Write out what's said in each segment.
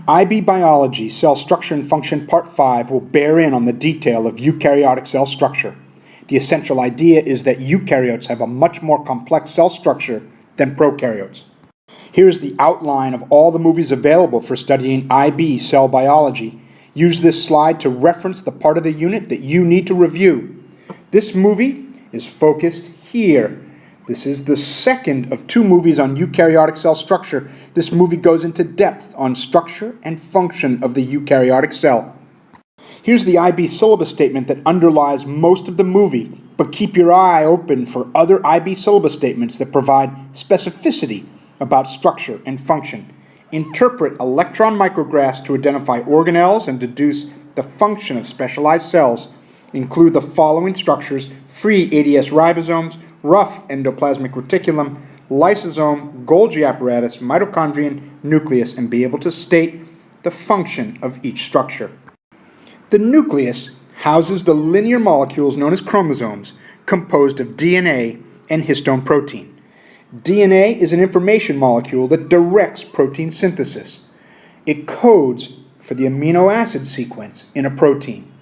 IB Biology, Cell Structure and Function Part 5 will bear in on the detail of eukaryotic cell structure. The essential idea is that eukaryotes have a much more complex cell structure than prokaryotes. Here's the outline of all the movies available for studying IB cell biology. Use this slide to reference the part of the unit that you need to review. This movie is focused here. This is the second of 2 movies on eukaryotic cell structure. This movie goes into depth on structure and function of the eukaryotic cell. Here's the IB syllabus statement that underlies most of the movie, but keep your eye open for other IB syllabus statements that provide specificity about structure and function. Interpret electron micrographs to identify organelles and deduce the function of specialized cells. Include the following structures: free ADS ribosomes, rough endoplasmic reticulum, lysosome, Golgi apparatus, mitochondrion, nucleus, and be able to state the function of each structure. The nucleus houses the linear molecules known as chromosomes, composed of DNA and histone protein. DNA is an information molecule that directs protein synthesis. It codes for the amino acid sequence in a protein.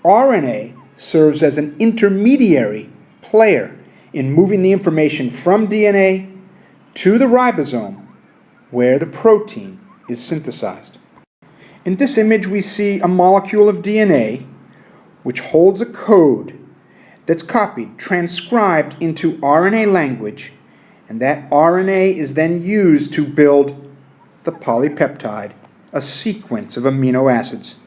RNA serves as an intermediary player in moving the information from DNA to the ribosome, where the protein is synthesized. In this image, we see a molecule of DNA which holds a code that's copied, transcribed into RNA language, and that RNA is then used to build the polypeptide, a sequence of amino acids.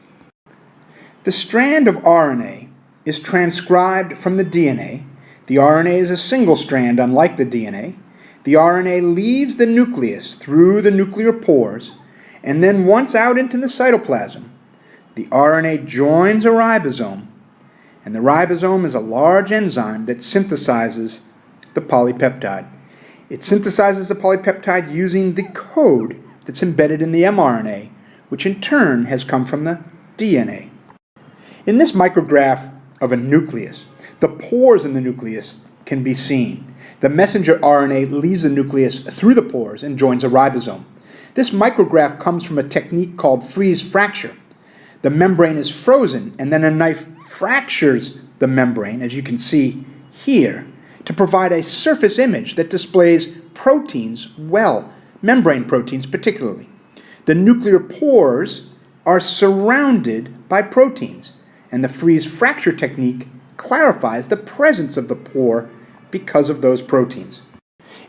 The strand of RNA is transcribed from the DNA. The RNA is a single strand, unlike the DNA. The RNA leaves the nucleus through the nuclear pores, and then once out into the cytoplasm, the RNA joins a ribosome, and the ribosome is a large enzyme that synthesizes the polypeptide. It synthesizes the polypeptide using the code that's embedded in the mRNA, which in turn has come from the DNA. In this micrograph of a nucleus, the pores in the nucleus can be seen. The messenger RNA leaves the nucleus through the pores and joins a ribosome. This micrograph comes from a technique called freeze fracture. The membrane is frozen, and then a knife fractures the membrane, as you can see here, to provide a surface image that displays proteins well, membrane proteins particularly. The nuclear pores are surrounded by proteins, and the freeze fracture technique clarifies the presence of the pore because of those proteins.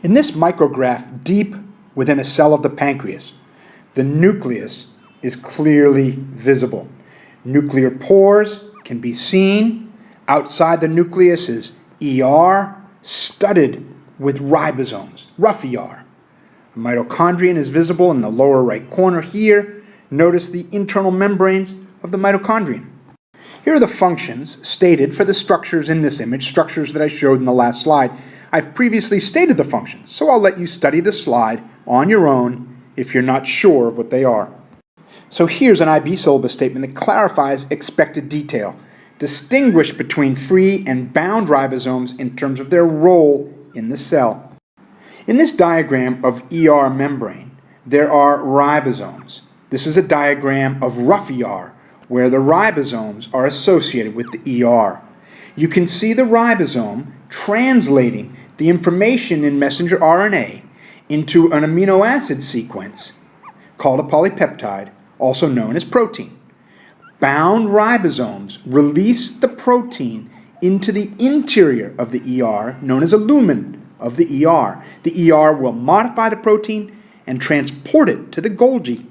In this micrograph deep within a cell of the pancreas, the nucleus is clearly visible. Nuclear pores can be seen. Outside the nucleus is ER, studded with ribosomes, rough ER. A mitochondrion is visible in the lower right corner here. Notice the internal membranes of the mitochondrion. Here are the functions stated for the structures in this image, structures that I showed in the last slide. I've previously stated the functions, so I'll let you study the slide on your own if you're not sure of what they are. So here's an IB syllabus statement that clarifies expected detail. Distinguish between free and bound ribosomes in terms of their role in the cell. In this diagram of ER membrane, there are ribosomes. This is a diagram of rough ER, where the ribosomes are associated with the ER. You can see the ribosome translating the information in messenger RNA into an amino acid sequence called a polypeptide, also known as protein. Bound ribosomes release the protein into the interior of the ER, known as a lumen of the ER. The ER will modify the protein and transport it to the Golgi.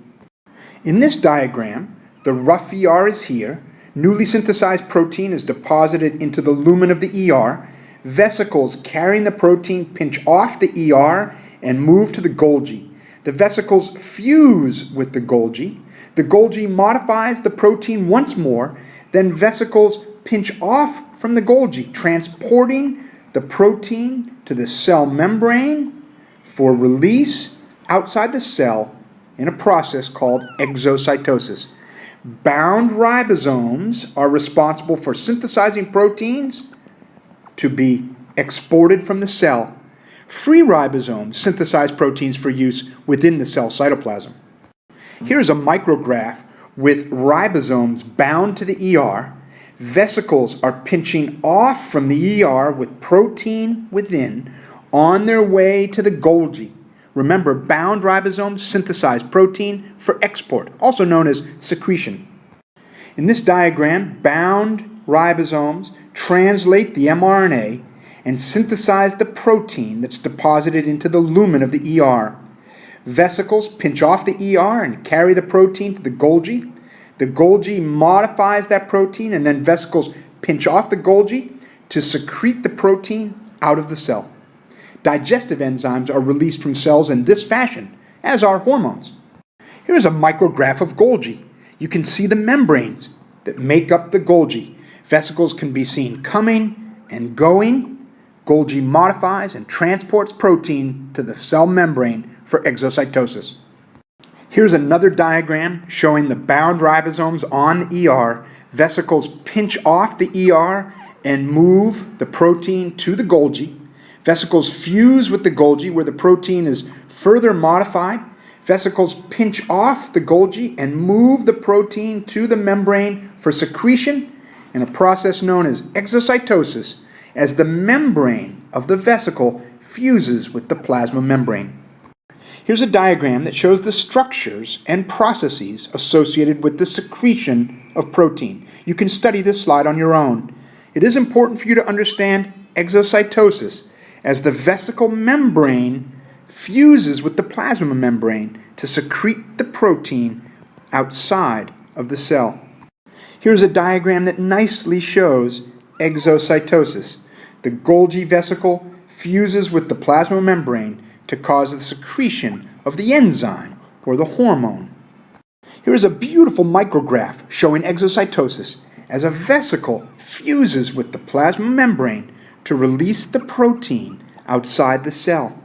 In this diagram, the rough ER is here. Newly synthesized protein is deposited into the lumen of the ER. Vesicles carrying the protein pinch off the ER and move to the Golgi. The vesicles fuse with the Golgi. The Golgi modifies the protein once more. Then vesicles pinch off from the Golgi, transporting the protein to the cell membrane for release outside the cell in a process called exocytosis. Bound ribosomes are responsible for synthesizing proteins to be exported from the cell. Free ribosomes synthesize proteins for use within the cell cytoplasm. Here's a micrograph with ribosomes bound to the ER. Vesicles are pinching off from the ER with protein within on their way to the Golgi. Remember, bound ribosomes synthesize protein for export, also known as secretion. In this diagram, bound ribosomes translate the mRNA and synthesize the protein that's deposited into the lumen of the ER. Vesicles pinch off the ER and carry the protein to the Golgi. The Golgi modifies that protein, and then vesicles pinch off the Golgi to secrete the protein out of the cell. Digestive enzymes are released from cells in this fashion, as are hormones. Here's a micrograph of Golgi. You can see the membranes that make up the Golgi. Vesicles can be seen coming and going. Golgi modifies and transports protein to the cell membrane for exocytosis. Here's another diagram showing the bound ribosomes on the ER. Vesicles pinch off the ER and move the protein to the Golgi. Vesicles fuse with the Golgi where the protein is further modified. Vesicles pinch off the Golgi and move the protein to the membrane for secretion in a process known as exocytosis, as the membrane of the vesicle fuses with the plasma membrane. Here's a diagram that shows the structures and processes associated with the secretion of protein. You can study this slide on your own. It is important for you to understand exocytosis, as the vesicle membrane fuses with the plasma membrane to secrete the protein outside of the cell. Here's a diagram that nicely shows exocytosis. The Golgi vesicle fuses with the plasma membrane to cause the secretion of the enzyme or the hormone. Here is a beautiful micrograph showing exocytosis as a vesicle fuses with the plasma membrane to release the protein outside the cell.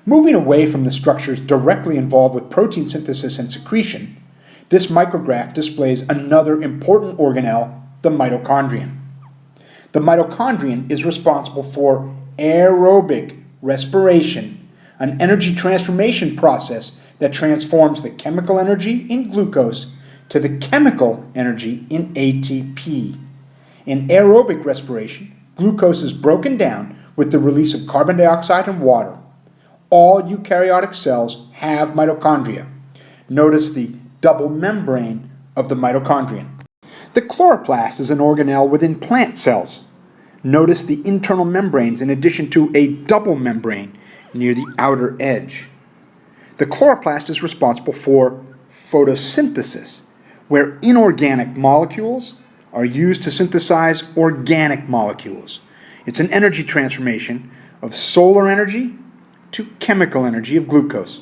Moving away from the structures directly involved with protein synthesis and secretion, this micrograph displays another important organelle, the mitochondrion. The mitochondrion is responsible for aerobic respiration, an energy transformation process that transforms the chemical energy in glucose to the chemical energy in ATP. In aerobic respiration, glucose is broken down with the release of carbon dioxide and water. All eukaryotic cells have mitochondria. Notice the double membrane of the mitochondrion. The chloroplast is an organelle within plant cells. Notice the internal membranes in addition to a double membrane near the outer edge. The chloroplast is responsible for photosynthesis, where inorganic molecules are used to synthesize organic molecules. It's an energy transformation of solar energy to chemical energy of glucose.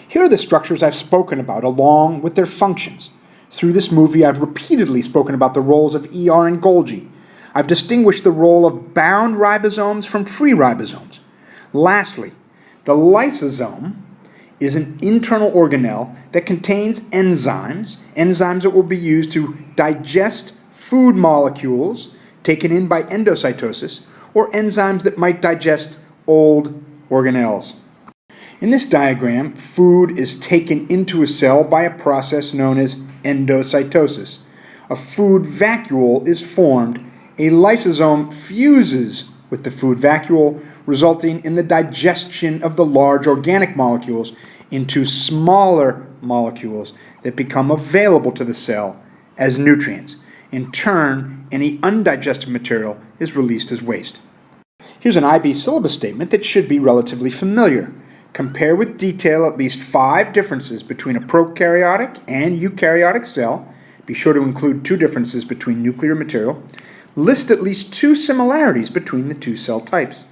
Here are the structures I've spoken about along with their functions. Through this movie, I've repeatedly spoken about the roles of ER and Golgi. I've distinguished the role of bound ribosomes from free ribosomes. Lastly, the lysosome is an internal organelle that contains enzymes that will be used to digest food molecules taken in by endocytosis, or enzymes that might digest old organelles. In this diagram, food is taken into a cell by a process known as endocytosis. A food vacuole is formed. A lysosome fuses with the food vacuole, resulting in the digestion of the large organic molecules into smaller molecules that become available to the cell as nutrients. In turn, any undigested material is released as waste. Here's an IB syllabus statement that should be relatively familiar. Compare with detail at least 5 differences between a prokaryotic and eukaryotic cell. Be sure to include 2 differences between nuclear material. List at least 2 similarities between the 2 cell types.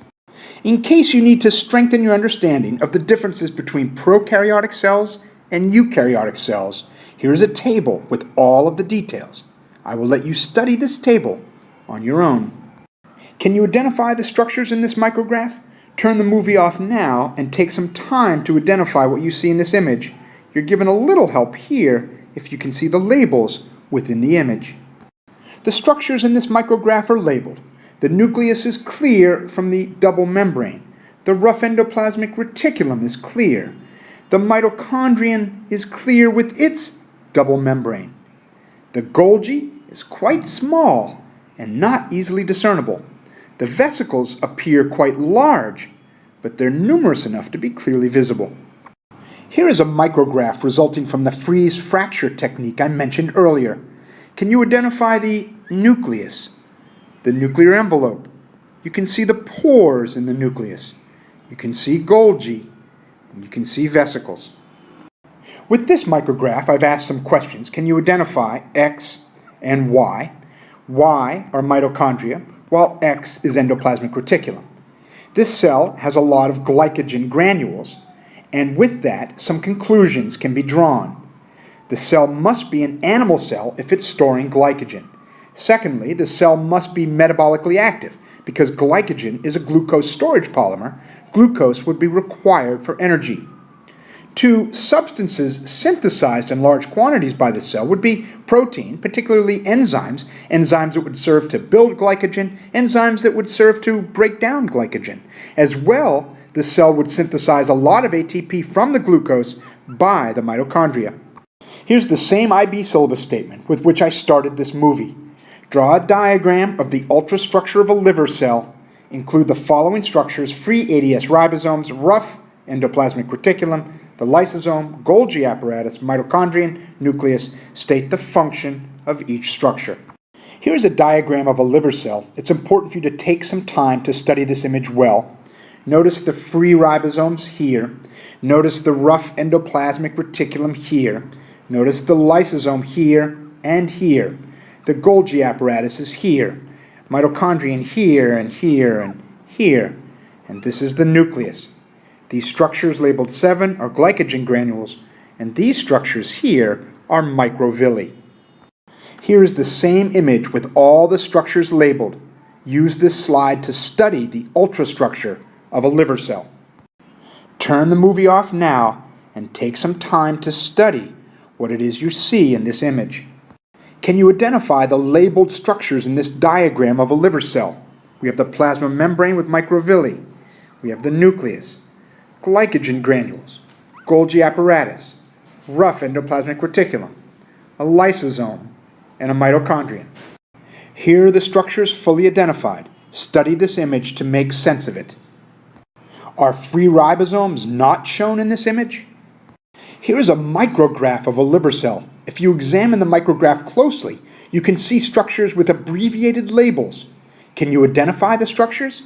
In case you need to strengthen your understanding of the differences between prokaryotic cells and eukaryotic cells, here is a table with all of the details. I will let you study this table on your own. Can you identify the structures in this micrograph? Turn the movie off now and take some time to identify what you see in this image. You're given a little help here if you can see the labels within the image. The structures in this micrograph are labeled. The nucleus is clear from the double membrane. The rough endoplasmic reticulum is clear. The mitochondrion is clear with its double membrane. The Golgi is quite small and not easily discernible. The vesicles appear quite large, but they're numerous enough to be clearly visible. Here is a micrograph resulting from the freeze fracture technique I mentioned earlier. Can you identify the nucleus, the nuclear envelope? You can see the pores in the nucleus. You can see Golgi, and you can see vesicles. With this micrograph, I've asked some questions. Can you identify X and Y? Y are mitochondria, while X is endoplasmic reticulum. This cell has a lot of glycogen granules, and with that, some conclusions can be drawn. The cell must be an animal cell if it's storing glycogen. Secondly, the cell must be metabolically active. Because glycogen is a glucose storage polymer, glucose would be required for energy. 2 substances synthesized in large quantities by the cell would be protein, particularly enzymes, enzymes that would serve to build glycogen, enzymes that would serve to break down glycogen. As well, the cell would synthesize a lot of ATP from the glucose by the mitochondria. Here's the same IB syllabus statement with which I started this movie. Draw a diagram of the ultrastructure of a liver cell. Include the following structures: free ADS ribosomes, rough endoplasmic reticulum, the lysosome, Golgi apparatus, mitochondrion, nucleus. State the function of each structure. Here's a diagram of a liver cell. It's important for you to take some time to study this image well. Notice the free ribosomes here. Notice the rough endoplasmic reticulum here. Notice the lysosome here and here. The Golgi apparatus is here. Mitochondrion here and here and here. And this is the nucleus. These structures labeled 7 are glycogen granules, and these structures here are microvilli. Here is the same image with all the structures labeled. Use this slide to study the ultrastructure of a liver cell. Turn the movie off now and take some time to study what it is you see in this image. Can you identify the labeled structures in this diagram of a liver cell? We have the plasma membrane with microvilli. We have the nucleus, glycogen granules, Golgi apparatus, rough endoplasmic reticulum, a lysosome, and a mitochondrion. Here are the structures fully identified. Study this image to make sense of it. Are free ribosomes not shown in this image? Here is a micrograph of a liver cell. If you examine the micrograph closely, you can see structures with abbreviated labels. Can you identify the structures?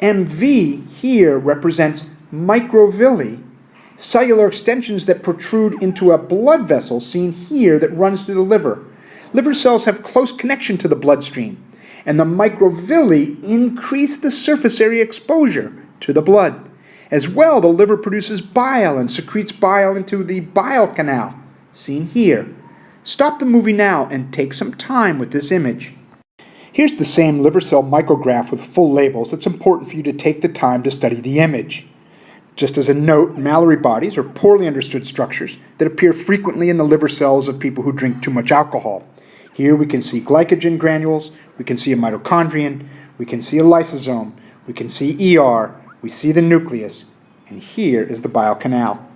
MV here represents microvilli, cellular extensions that protrude into a blood vessel seen here that runs through the liver. Liver cells have close connection to the bloodstream, and the microvilli increase the surface area exposure to the blood. As well, the liver produces bile and secretes bile into the bile canal, seen here. Stop the movie now and take some time with this image. Here's the same liver cell micrograph with full labels. It's important for you to take the time to study the image. Just as a note, Mallory bodies are poorly understood structures that appear frequently in the liver cells of people who drink too much alcohol. Here we can see glycogen granules, we can see a mitochondrion, we can see a lysosome, we can see ER, we see the nucleus, and here is the bile canal.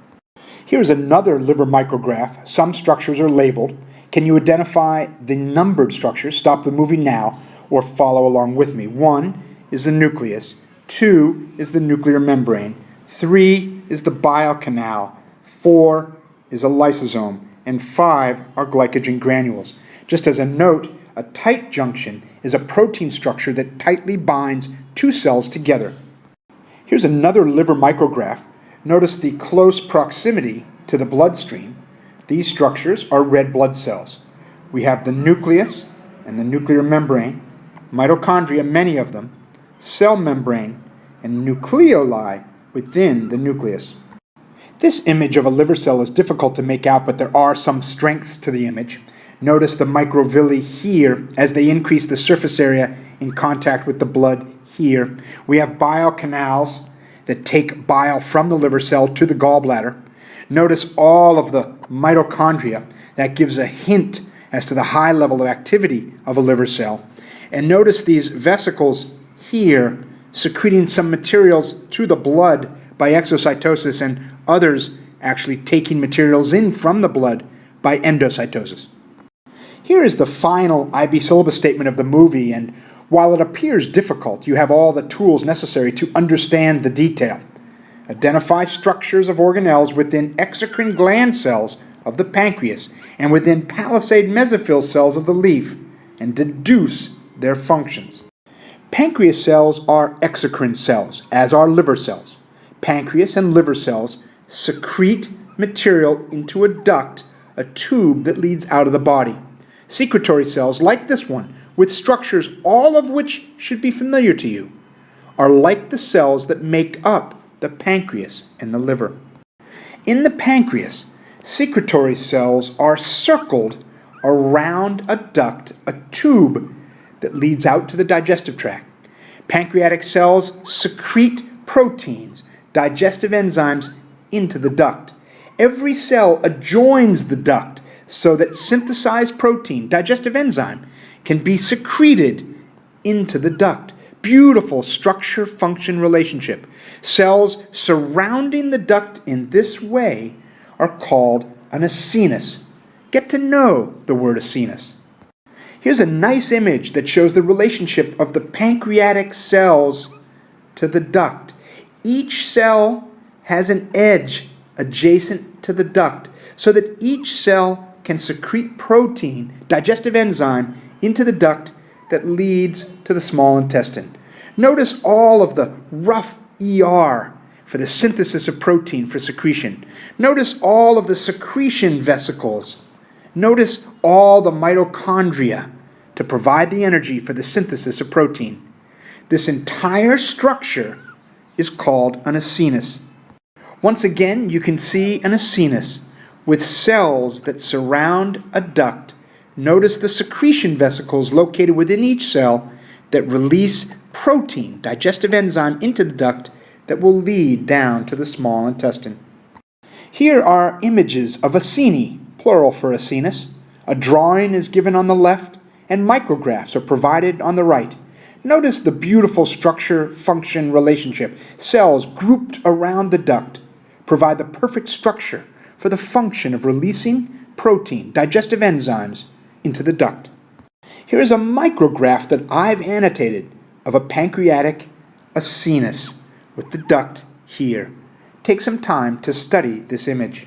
Here's another liver micrograph. Some structures are labeled. Can you identify the numbered structures? Stop the movie now or follow along with me. 1 is the nucleus, 2 is the nuclear membrane, 3 is the bile canal, 4 is a lysosome, and 5 are glycogen granules. Just as a note, a tight junction is a protein structure that tightly binds two cells together. Here's another liver micrograph. Notice the close proximity to the bloodstream. These structures are red blood cells. We have the nucleus and the nuclear membrane, mitochondria, many of them, cell membrane, and nucleoli within the nucleus. This image of a liver cell is difficult to make out, but there are some strengths to the image. Notice the microvilli here as they increase the surface area in contact with the blood here. We have bile canals that take bile from the liver cell to the gallbladder. Notice all of the mitochondria. That gives a hint as to the high level of activity of a liver cell. And notice these vesicles here secreting some materials to the blood by exocytosis and others actually taking materials in from the blood by endocytosis. Here is the final IB syllabus statement of the movie, and while it appears difficult, you have all the tools necessary to understand the detail. Identify structures of organelles within exocrine gland cells of the pancreas and within palisade mesophyll cells of the leaf, and deduce their functions. Pancreas cells are exocrine cells, as are liver cells. Pancreas and liver cells secrete material into a duct, a tube that leads out of the body. Secretory cells, like this one, with structures all of which should be familiar to you, are like the cells that make up the pancreas and the liver. In the pancreas, secretory cells are circled around a duct, a tube that leads out to the digestive tract. Pancreatic cells secrete proteins, digestive enzymes, into the duct. Every cell adjoins the duct so that synthesized protein, digestive enzyme, can be secreted into the duct. Beautiful structure-function relationship. Cells surrounding the duct in this way are called an acinus. Get to know the word acinus. Here's a nice image that shows the relationship of the pancreatic cells to the duct. Each cell has an edge adjacent to the duct so that each cell can secrete protein, digestive enzyme, into the duct that leads to the small intestine. Notice all of the rough ER for the synthesis of protein for secretion. Notice all of the secretion vesicles. Notice all the mitochondria to provide the energy for the synthesis of protein. This entire structure is called an acinus. Once again, you can see an acinus with cells that surround a duct. Notice the secretion vesicles located within each cell that release protein, digestive enzyme, into the duct that will lead down to the small intestine. Here are images of acini, plural for acinus. A drawing is given on the left, and micrographs are provided on the right. Notice the beautiful structure-function relationship. Cells grouped around the duct provide the perfect structure for the function of releasing protein, digestive enzymes, into the duct. Here is a micrograph that I've annotated of a pancreatic acinus with the duct here. Take some time to study this image.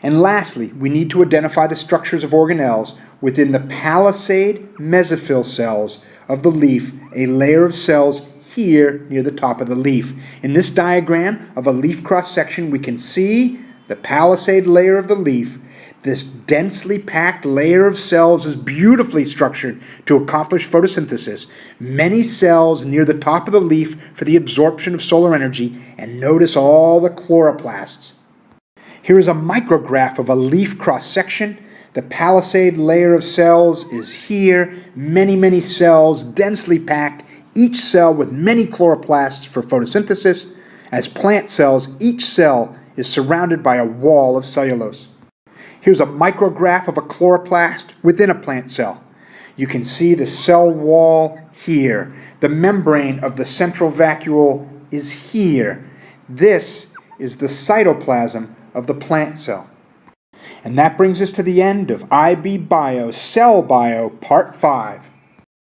And lastly, we need to identify the structures of organelles within the palisade mesophyll cells of the leaf, a layer of cells here near the top of the leaf. In this diagram of a leaf cross-section, we can see the palisade layer of the leaf. This densely packed layer of cells is beautifully structured to accomplish photosynthesis. Many cells near the top of the leaf for the absorption of solar energy, and notice all the chloroplasts. Here is a micrograph of a leaf cross-section. The palisade layer of cells is here. Many cells densely packed, each cell with many chloroplasts for photosynthesis. As plant cells, each cell is surrounded by a wall of cellulose. Here's a micrograph of a chloroplast within a plant cell. You can see the cell wall here. The membrane of the central vacuole is here. This is the cytoplasm of the plant cell. And that brings us to the end of IB Bio, Cell Bio, Part 5.